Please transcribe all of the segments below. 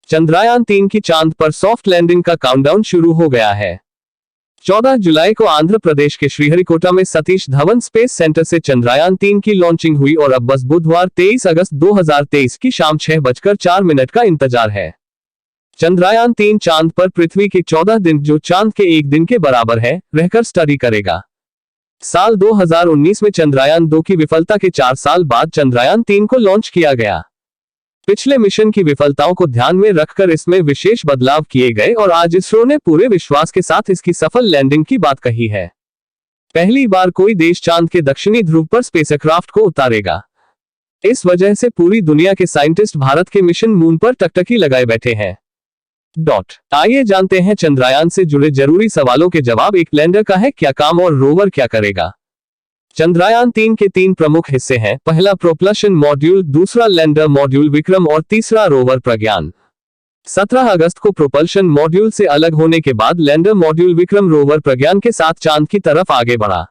चंद्रयान-3 की चांद पर सॉफ्ट लैंडिंग का काउंटडाउन शुरू हो गया है। 14 जुलाई को आंध्र प्रदेश के श्रीहरिकोटा में सतीश धवन स्पेस सेंटर से चंद्रयान-3 की लॉन्चिंग हुई और अब बस बुधवार 23 अगस्त 2023 की शाम 6:04 का इंतजार है। चंद्रयान-3 चांद पर पृथ्वी के 14 दिन, जो चांद के एक दिन के बराबर है, रहकर स्टडी करेगा। साल 2019 में चंद्रयान-2 की विफलता के 4 साल बाद चंद्रयान-3 को लॉन्च किया गया। पिछले मिशन की विफलताओं को ध्यान में रखकर इसमें विशेष बदलाव किए गए और आज इसरो ने पूरे विश्वास के साथ इसकी सफल लैंडिंग की बात कही है। पहली बार कोई देश चांद के दक्षिणी ध्रुव पर स्पेसक्राफ्ट को उतारेगा। इस वजह से पूरी दुनिया के साइंटिस्ट भारत के मिशन मून पर टकटकी लगाए बैठे हैं। आइए जानते हैं चंद्रयान से जुड़े जरूरी सवालों के जवाब। एक लैंडर का है क्या काम और रोवर क्या करेगा? चंद्रयान-3 के 3 प्रमुख हिस्से हैं। पहला प्रोपल्शन मॉड्यूल, दूसरा लैंडर मॉड्यूल विक्रम और तीसरा रोवर प्रज्ञान। 17 अगस्त को प्रोपल्शन मॉड्यूल से अलग होने के बाद लैंडर मॉड्यूल विक्रम रोवर प्रज्ञान के साथ चांद की तरफ आगे बढ़ा।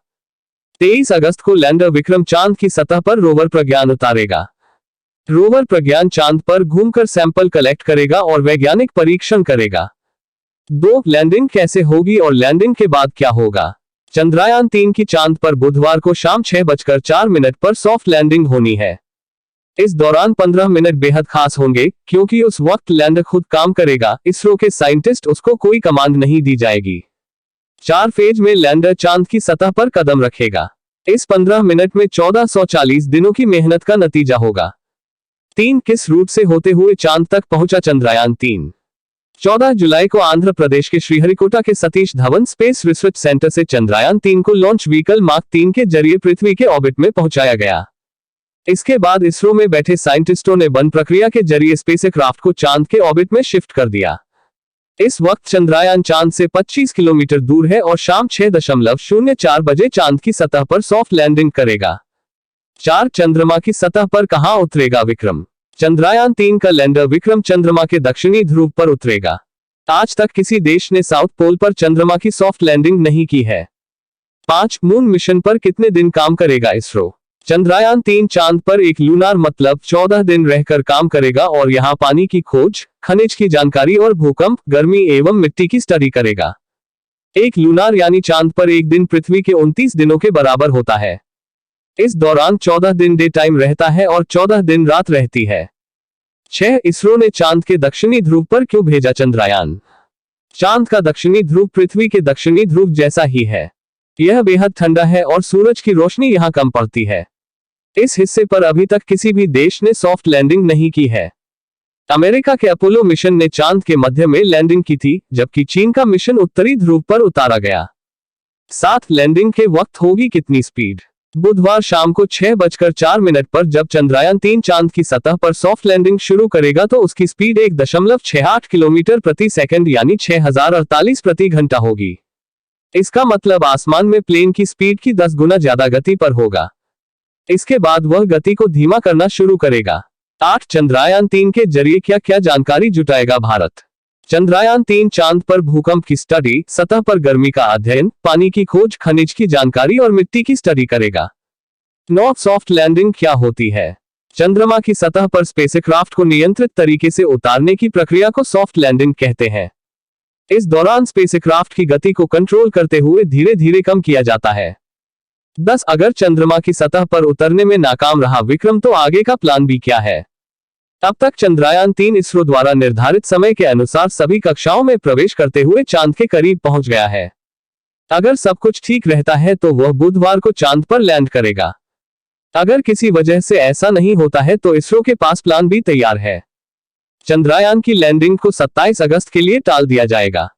23 अगस्त को लैंडर विक्रम चांद की सतह पर रोवर प्रज्ञान उतारेगा। रोवर प्रज्ञान चांद पर घूमकर सैंपल कलेक्ट करेगा और वैज्ञानिक परीक्षण करेगा। 2. लैंडिंग कैसे होगी और लैंडिंग के बाद क्या होगा? चंद्रयान-3 की चांद पर बुधवार को शाम 6:04 पर सॉफ्ट लैंडिंग होनी है। इस दौरान 15 मिनट बेहद खास होंगे, क्योंकि उस वक्त लैंडर खुद काम करेगा। इसरो के साइंटिस्ट उसको कोई कमांड नहीं दी जाएगी। 4 फेज में लैंडर चांद की सतह पर कदम रखेगा। इस 15 मिनट में 1440 दिनों की मेहनत का नतीजा होगा। 3. किस रूट से होते हुए चांद तक पहुंचा चंद्रयान-3? 14 जुलाई को आंध्र प्रदेश के श्रीहरिकोटा के Satish Dhawan space research centre से चंद्रयान-3 को लॉन्च व्हीकल मार्क 3 के जरिए पृथ्वी के ऑर्बिट में पहुंचाया गया। इसके बाद इसरो में बैठे साइंटिस्टों ने बंद प्रक्रिया के जरिए स्पेसक्राफ्ट को चांद के ऑर्बिट में शिफ्ट कर दिया। इस वक्त चंद्रयान चांद से 25 किलोमीटर दूर है और शाम 6:04 बजे चांद की सतह पर सॉफ्ट लैंडिंग करेगा। 4. चंद्रमा की सतह पर कहां उतरेगा विक्रम? चंद्रयान-3 का लैंडर विक्रम चंद्रमा के दक्षिणी ध्रुव पर उतरेगा। आज तक किसी देश ने साउथ पोल पर चंद्रमा की सॉफ्ट लैंडिंग नहीं की है। 5. मून मिशन पर कितने दिन काम करेगा इसरो? चंद्रयान-3 चांद पर एक लूनार मतलब 14 दिन रहकर काम करेगा और यहां पानी की खोज, खनिज की जानकारी और भूकंप, गर्मी एवं मिट्टी की स्टडी करेगा। एक लूनार यानी चांद पर एक दिन पृथ्वी के 29 दिनों के बराबर होता है। इस दौरान 14 दिन डे टाइम रहता है और 14 दिन रात रहती है। 6. इसरो ने चांद के दक्षिणी ध्रुव पर क्यों भेजा चंद्रयान? चांद का दक्षिणी ध्रुव पृथ्वी के दक्षिणी ध्रुव जैसा ही है। यह बेहद ठंडा है और सूरज की रोशनी यहां कम पड़ती है। इस हिस्से पर अभी तक किसी भी देश ने सॉफ्ट लैंडिंग नहीं की है। अमेरिका के अपोलो मिशन ने चांद के मध्य में लैंडिंग की थी, जबकि चीन का मिशन उत्तरी ध्रुव पर उतारा गया। 7. लैंडिंग के वक्त होगी कितनी स्पीड? बुधवार शाम को 6:04 पर जब चंद्रयान-3 चांद की सतह पर सॉफ्ट लैंडिंग शुरू करेगा तो उसकी स्पीड 1.68 किलोमीटर प्रति सेकंड यानी 6048 प्रति घंटा होगी। इसका मतलब आसमान में प्लेन की स्पीड की 10 गुना ज्यादा गति पर होगा। इसके बाद वह गति को धीमा करना शुरू करेगा। 8. चंद्रयान-3 के जरिए क्या क्या जानकारी जुटाएगा भारत? चंद्रयान-3 चांद पर भूकंप की स्टडी, सतह पर गर्मी का अध्ययन, पानी की खोज, खनिज की जानकारी और मिट्टी की स्टडी करेगा। 9. सॉफ्ट लैंडिंग क्या होती है? चंद्रमा की सतह पर स्पेसक्राफ्ट को नियंत्रित तरीके से उतारने की प्रक्रिया को सॉफ्ट लैंडिंग कहते हैं। इस दौरान स्पेसक्राफ्ट की गति को कंट्रोल करते हुए धीरे धीरे कम किया जाता है। 10. अगर चंद्रमा की सतह पर उतरने में नाकाम रहा विक्रम तो आगे का प्लान भी क्या है? अब तक चंद्रयान-3 इसरो द्वारा निर्धारित समय के अनुसार सभी कक्षाओं में प्रवेश करते हुए चांद के करीब पहुंच गया है। अगर सब कुछ ठीक रहता है तो वह बुधवार को चांद पर लैंड करेगा। अगर किसी वजह से ऐसा नहीं होता है तो इसरो के पास प्लान भी तैयार है। चंद्रयान की लैंडिंग को 27 अगस्त के लिए टाल दिया जाएगा।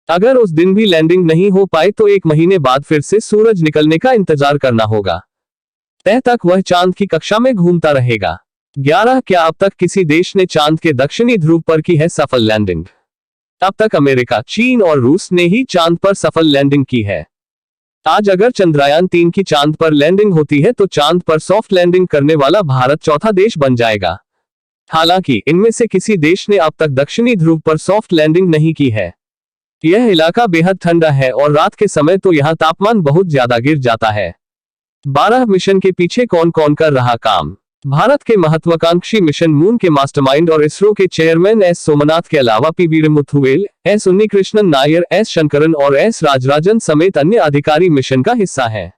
अगर उस दिन भी लैंडिंग नहीं हो पाए तो 1 महीने बाद फिर से सूरज निकलने का इंतजार करना होगा। तब तक वह चांद की कक्षा में घूमता रहेगा। 11. क्या अब तक किसी देश ने चांद के दक्षिणी ध्रुव पर की है सफल लैंडिंग? अब तक अमेरिका, चीन और रूस ने ही चांद पर सफल लैंडिंग की है। आज अगर चंद्रयान-3 की चांद पर लैंडिंग होती है तो चांद पर सॉफ्ट लैंडिंग करने वाला भारत चौथा देश बन जाएगा। हालांकि इनमें से किसी देश ने अब तक दक्षिणी ध्रुव पर सॉफ्ट लैंडिंग नहीं की है। यह इलाका बेहद ठंडा है और रात के समय तो यहाँ तापमान बहुत ज्यादा गिर जाता है। 12 मिशन के पीछे कौन कौन कर रहा काम? भारत के महत्वाकांक्षी मिशन मून के मास्टरमाइंड और इसरो के चेयरमैन एस सोमनाथ के अलावा P Veeramuthuvel, S Unnikrishnan Nair, S Sankaran और एस राजराजन समेत अन्य अधिकारी मिशन का हिस्सा हैं।